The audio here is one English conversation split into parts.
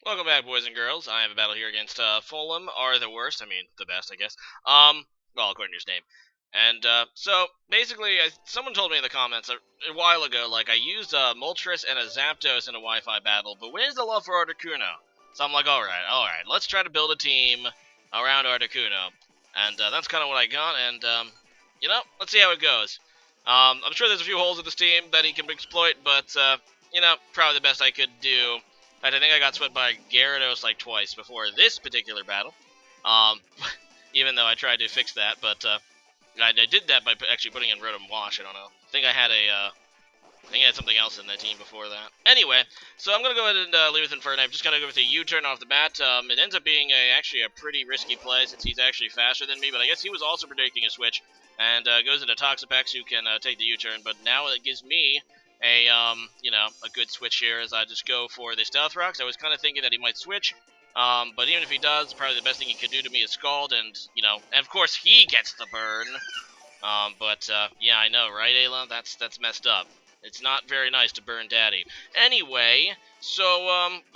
Welcome back, boys and girls. I have a battle here against Fulham, are the worst. I mean, the best, I guess. Well, according to his name. And so basically, someone told me in the comments a while ago, like I used a Moltres and a Zapdos in a Wi-Fi battle, but where's the love for Articuno? So I'm like, all right, let's try to build a team around Articuno, and that's kind of what I got. And let's see how it goes. I'm sure there's a few holes in this team that he can exploit, but probably the best I could do. In fact, I think I got swept by Gyarados like twice before this particular battle. Um, Even though I tried to fix that, but I did that by actually putting in Rotom Wash. I don't know. I think I had something else in that team before that. Anyway, so I'm gonna go ahead and leave with Infernape. I'm just gonna go with a U-turn off the bat. It ends up being actually a pretty risky play since he's actually faster than me, but I guess he was also predicting a switch and goes into Toxapex, who can take the U-turn. But now it gives me a good switch here as I just go for the Stealth Rocks. I was kind of thinking that he might switch, but even if he does, probably the best thing he could do to me is Scald, and of course he gets the burn. Yeah, I know, right, Ayla? That's messed up. It's not very nice to burn Daddy. Anyway, so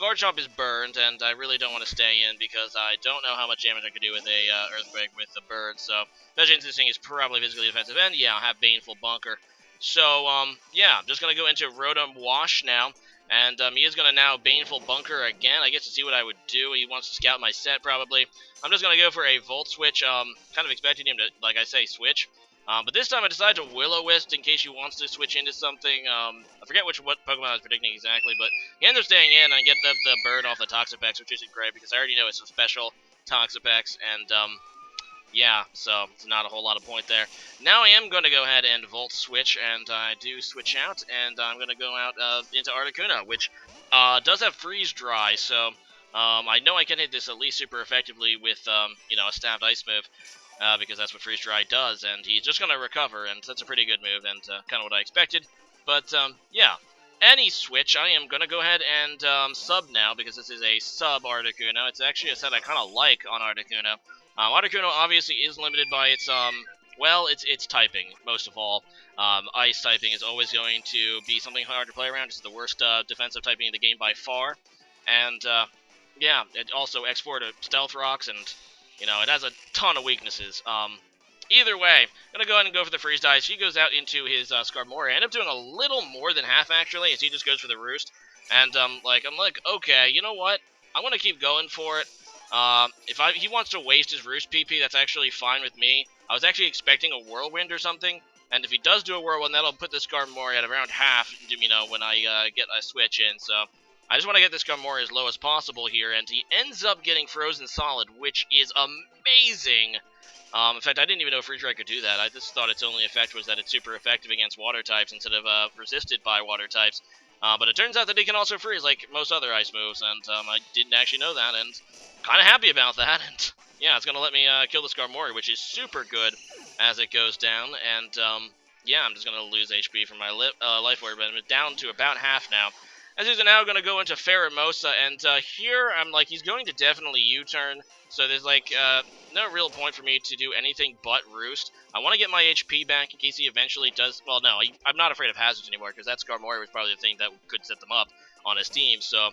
Garchomp is burned, and I really don't want to stay in because I don't know how much damage I could do with a Earthquake with the bird. So Vegetation this thing is probably physically defensive, and yeah, I'll have Baneful Bunker. So yeah, I'm just gonna go into Rotom Wash now. And he is going to now Baneful Bunker again. I guess to see what I would do. He wants to scout my set, probably. I'm just going to go for a Volt Switch. Kind of expecting him to, like I say, switch. But this time I decided to Will-O-Wisp in case he wants to switch into something. I forget what Pokemon I was predicting exactly, but he ends up staying in. And I get the bird off the Toxapex, which isn't great because I already know it's a special Toxapex. And yeah, so it's not a whole lot of point there. Now I am going to go ahead and Volt Switch, and I do switch out, and I'm going to go out into Articuno, which does have Freeze Dry, so I know I can hit this at least super effectively with, a Stabbed Ice move, because that's what Freeze Dry does, and he's just going to recover, and that's a pretty good move, and kind of what I expected. But, yeah. Any switch, I am going to go ahead and sub now, because this is a sub Articuno. It's actually a set I kind of like on Articuno. Articuno obviously is limited by its, its typing, most of all. Ice typing is always going to be something hard to play around. It's the worst defensive typing in the game by far. And, yeah, it also X4 to Stealth Rocks, and, it has a ton of weaknesses. Either way, I'm going to go ahead and go for the Freeze Dice. He goes out into his Skarmory. I end up doing a little more than half, actually, as he just goes for the Roost. And, I'm like, okay, you know what? I'm going to keep going for it. If he wants to waste his Roost PP, that's actually fine with me. I was actually expecting a Whirlwind or something, and if he does do a Whirlwind, that'll put the Skarmory at around half, when I get a switch in, so I just want to get this Skarmory as low as possible here, and he ends up getting Frozen Solid, which is amazing. In fact, I didn't even know Freeze Dry could do that. I just thought its only effect was that it's super effective against Water types instead of resisted by Water types. But it turns out that he can also freeze like most other ice moves, and I didn't actually know that, and kind of happy about that. And yeah, it's going to let me kill the Skarmory, which is super good as it goes down. And yeah, I'm just going to lose HP from my Life Orb, but I'm down to about half now. As he's now going to go into Pheromosa, and here I'm like, he's going to definitely U-turn, so there's like no real point for me to do anything but Roost. I want to get my HP back in case he eventually does. Well, no, I'm not afraid of hazards anymore because that Skarmory was probably the thing that could set them up on his team. So,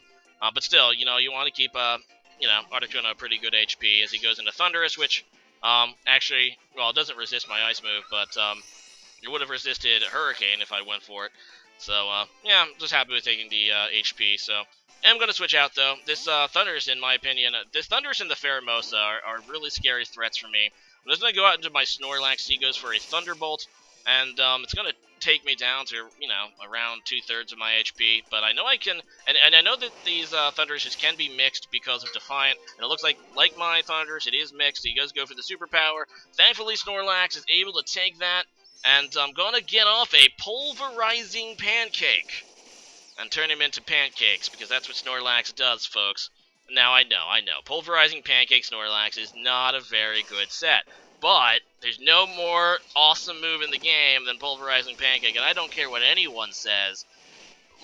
but still, you want to keep Articuno a pretty good HP as he goes into Thundurus, which actually, well, it doesn't resist my Ice move, but it would have resisted Hurricane if I went for it. So, yeah, I'm just happy with taking the HP, so I'm going to switch out, though. This Thundurus, in my opinion, this Thundurus and the Pheromosa are really scary threats for me. I'm just going to go out into my Snorlax. He goes for a Thunderbolt, and it's going to take me down to, around 2/3 of my HP, but I know I can, and I know that these Thunduruses can be mixed because of Defiant, and it looks like my Thundurus, it is mixed. He does go for the Superpower. Thankfully, Snorlax is able to take that, and I'm going to get off a Pulverizing Pancake and turn him into pancakes, because that's what Snorlax does, folks. Now, I know. Pulverizing Pancake Snorlax is not a very good set, but there's no more awesome move in the game than Pulverizing Pancake, and I don't care what anyone says.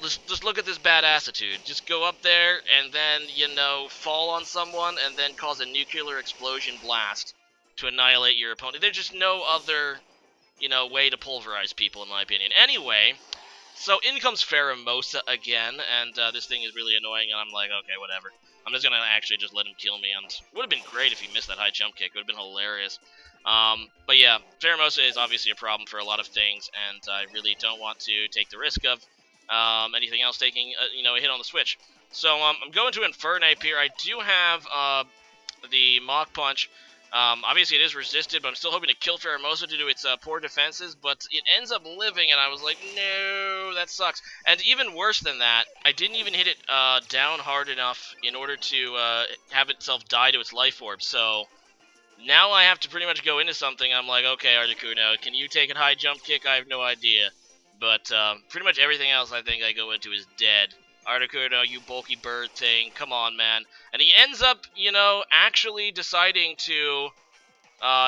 Just look at this badassitude. Just go up there and then, fall on someone and then cause a nuclear explosion blast to annihilate your opponent. There's just no other way to pulverize people, in my opinion. Anyway, So in comes Pheromosa again, and this thing is really annoying, and I'm like, okay, whatever. I'm just gonna actually just let him kill me, and it would have been great if he missed that high jump kick. It would have been hilarious. But yeah, Pheromosa is obviously a problem for a lot of things, and I really don't want to take the risk of anything else taking a hit on the switch. So I'm going to Infernape here. I do have the Mach Punch. Obviously it is resisted, but I'm still hoping to kill Pheromosa due to its poor defenses, but it ends up living, and I was like, no, that sucks. And even worse than that, I didn't even hit it down hard enough in order to have itself die to its life orb, so now I have to pretty much go into something. I'm like, okay, Articuno, can you take a high jump kick? I have no idea. But pretty much everything else I think I go into is dead. Articuno, you bulky bird thing, come on, man. And he ends up, actually deciding to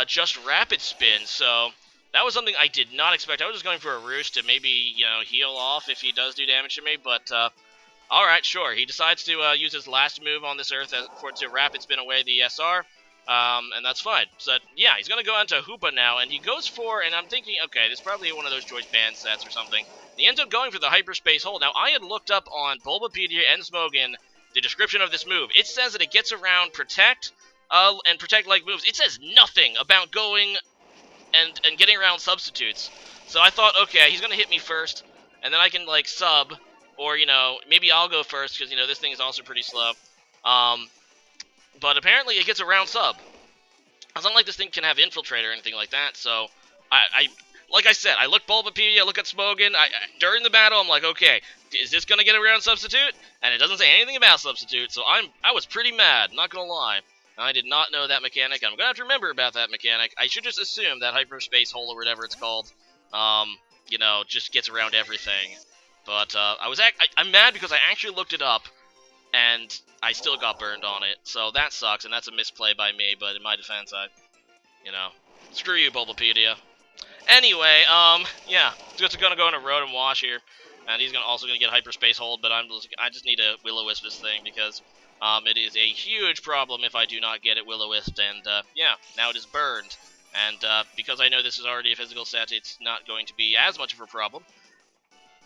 just rapid spin, so that was something I did not expect. I was just going for a roost to maybe, heal off if he does do damage to me, but alright, sure. He decides to use his last move on this Earth to rapid spin away the SR. And that's fine. So, yeah, he's going to go on to Hoopa now, and he goes for, and I'm thinking, okay, this is probably one of those Joyce Band sets or something. He ends up going for the Hyperspace Hold. Now, I had looked up on Bulbapedia and Smogon the description of this move. It says that it gets around Protect, and Protect-like moves. It says nothing about going and getting around substitutes. So I thought, okay, he's going to hit me first, and then I can, like, sub, or, maybe I'll go first, because, this thing is also pretty slow. But apparently it gets around sub. It's not like this thing can have Infiltrate or anything like that, so like I said, I look Bulbapedia, look at Smogon, during the battle, I'm like, okay, is this going to get around Substitute? And it doesn't say anything about Substitute, so I was pretty mad, not going to lie. I did not know that mechanic, I'm going to have to remember about that mechanic. I should just assume that Hyperspace Hole, or whatever it's called, just gets around everything. But I'm mad because I actually looked it up, and I still got burned on it, so that sucks, and that's a misplay by me, but in my defense, screw you, Bulbapedia. Anyway, yeah, just gonna go into Rotom Wash here, and he's also gonna get Hyperspace Hold, but I just need to Will-O-Wisp this thing, because, it is a huge problem if I do not get it Will-O-Wisped, and, yeah, now it is burned, and, because I know this is already a physical set, it's not going to be as much of a problem.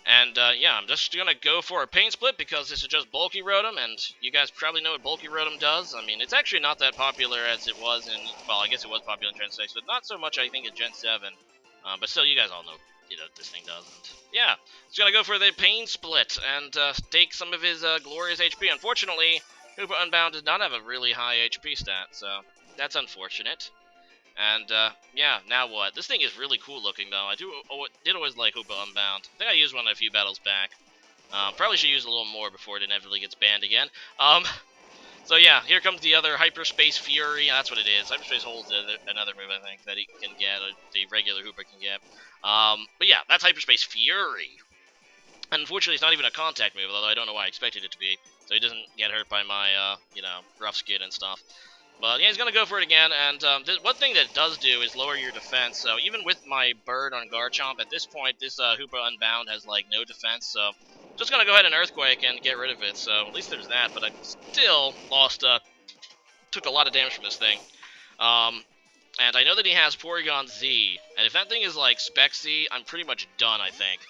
And, yeah, I'm just gonna go for a Pain Split because this is just Bulky Rotom, and you guys probably know what Bulky Rotom does. I mean, it's actually not that popular as it was in, well, I guess it was popular in Gen 6, but not so much, I think, in Gen 7. But still, you guys all know, this thing does. And, yeah, it's gonna go for the Pain Split and, take some of his, glorious HP. Unfortunately, Hoopa Unbound does not have a really high HP stat, so that's unfortunate. And, yeah, now what? This thing is really cool looking, though. I did always like Hoopa Unbound. I think I used one a few battles back. Probably should use a little more before it inevitably gets banned again. So yeah, here comes the other Hyperspace Fury. That's what it is. Hyperspace Hold is another move, I think, that he can get, or the regular Hoopa can get. But yeah, that's Hyperspace Fury. And unfortunately, it's not even a contact move, although I don't know why I expected it to be. So he doesn't get hurt by my, rough skin and stuff. But yeah, he's going to go for it again, and one thing that it does do is lower your defense, so even with my bird on Garchomp, at this point, this Hoopa Unbound has, like, no defense, so just going to go ahead and Earthquake and get rid of it, so at least there's that, but I still took a lot of damage from this thing. And I know that he has Porygon-Z, and if that thing is, like, Spec-Z, I'm pretty much done, I think.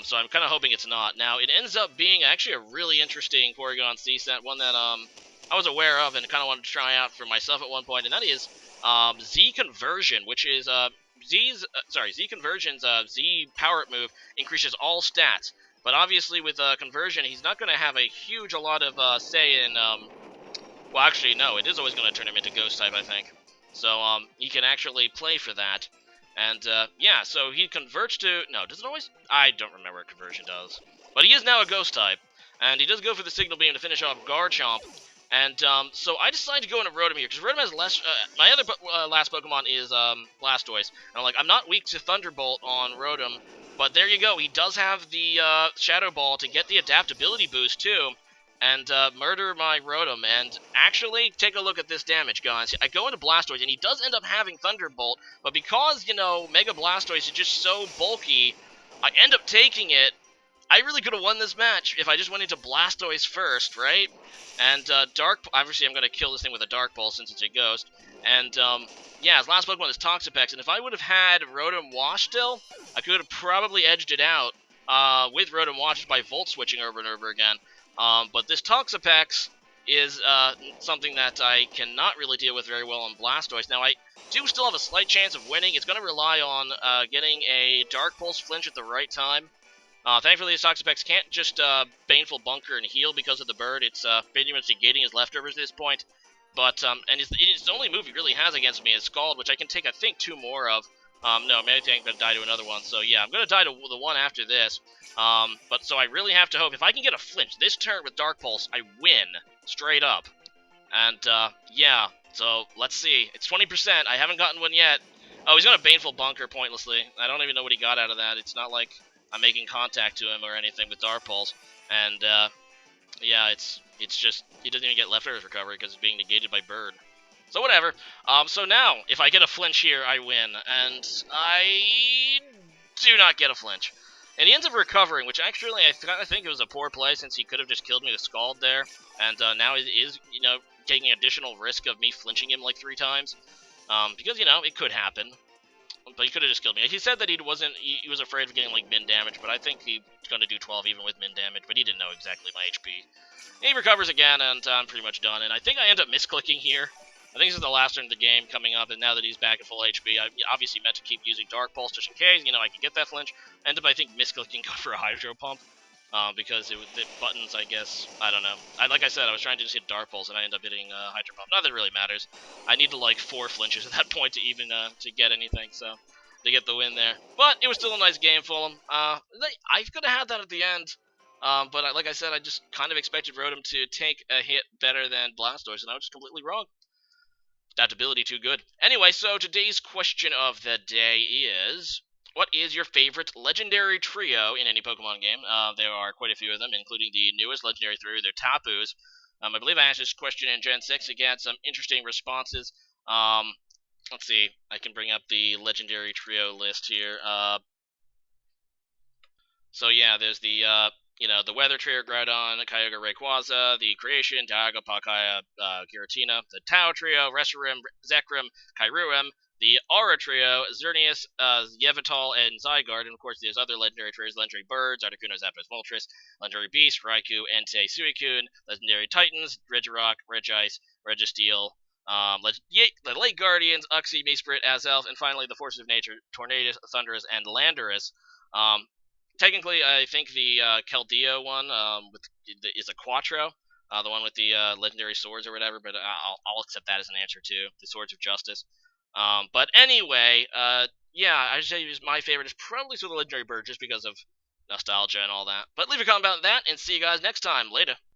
So I'm kind of hoping it's not. Now, it ends up being actually a really interesting Porygon-Z set, one that, I was aware of and kind of wanted to try out for myself at one point, and that is Z Conversion, which is Z Conversion's Z Power-Up move increases all stats. But obviously with Conversion, he's not going to have a huge lot of say in, well, actually, no, it is always going to turn him into Ghost-type, I think. So he can actually play for that. And, yeah, so he converts to, no, does it always? I don't remember what Conversion does. But he is now a Ghost-type, and he does go for the Signal Beam to finish off Garchomp. And, so I decided to go into Rotom here, because Rotom has less, my other last Pokemon is, Blastoise. And I'm like, I'm not weak to Thunderbolt on Rotom, but there you go, he does have the, Shadow Ball to get the adaptability boost, too, and, murder my Rotom, and actually, take a look at this damage, guys. I go into Blastoise, and he does end up having Thunderbolt, but because, Mega Blastoise is just so bulky, I end up taking it. I really could have won this match if I just went into Blastoise first, right? And, obviously I'm going to kill this thing with a Dark Ball since it's a Ghost. And, yeah, his last Pokemon is Toxapex, and if I would have had Rotom Wash still, I could have probably edged it out. with Rotom Watch by Volt switching over and over again. But this Toxapex is something that I cannot really deal with very well on Blastoise. Now, I do still have a slight chance of winning. It's going to rely on getting a Dark Pulse flinch at the right time. Thankfully, this Toxapex can't just Baneful Bunker and heal because of the bird. It's pretty much negating his leftovers at this point. But, and it's the only move he really has against me is Scald, which I can take, I think, 2 more of. No, maybe I'm going to die to another one. So, yeah, I'm going to die to the one after this. But so I really have to hope, if I can get a flinch this turn with Dark Pulse, I win, straight up. And, yeah, so let's see. It's 20%. I haven't gotten one yet. Oh, he's going to Baneful Bunker pointlessly. I don't even know what he got out of that. It's not like I'm making contact to him or anything with Dark Pulse. And, yeah, it's just, he doesn't even get leftovers recovery because it's being negated by Bird. So whatever. So now, if I get a flinch here, I win. And I do not get a flinch. And he ends up recovering, which actually I think it was a poor play since he could have just killed me with Scald there. And now he is, you know, taking additional risk of me flinching him like 3 times. Because, you know, it could happen. But he could have just killed me. He said that he was afraid of getting, like, min damage, but I think he's going to do 12 even with min damage, but he didn't know exactly my HP. And he recovers again, and I'm pretty much done. And I think I end up misclicking here. I think this is the last turn of the game coming up, and now that he's back at full HP, I obviously meant to keep using Dark Pulse just in case, you know, I can get that flinch. End up, I think, misclicking go for a Hydro Pump, because the buttons, I guess, I don't know. Like I said, I was trying to just hit Dark Pulse, and I ended up hitting Hydro Pump. Not that it really matters. I needed, like, 4 flinches at that point to even, to get anything, so, to get the win there. But it was still a nice game, Fulham. I could have had that at the end. But like I said, I just kind of expected Rotom to take a hit better than Blastoise, and I was just completely wrong. Adaptability too good. Anyway, so today's question of the day is, what is your favorite legendary trio in any Pokemon game? There are quite a few of them, including the newest legendary trio, they're Tapus. I believe I asked this question in Gen 6 again, some interesting responses. Let's see, I can bring up the legendary trio list here. So yeah, there's the, you know, the Weather Trio, Groudon, Kyogre, Rayquaza, the Creation, Dialga, Palkia, Giratina, the Tao Trio, Reshiram, Zekrom, Kyurem, the Aura Trio, Xerneas, Yveltal, and Zygarde, and of course there's other legendary trios, legendary birds, Articuno, Zapdos, Moltres, legendary beast, Raikou, Entei, Suicune, legendary titans, Regirock, Regice, Registeel, the Lake Guardians, Uxie, Meesprit, Azelf, and finally the Forces of Nature, Tornadus, Thundurus, and Landorus. Technically, I think the Keldeo one is a Quattro, the one with the legendary swords or whatever, but I'll accept that as an answer too, the Swords of Justice. But anyway, yeah, I'd say my favorite is probably the legendary bird just because of nostalgia and all that. But leave a comment about that, and see you guys next time. Later.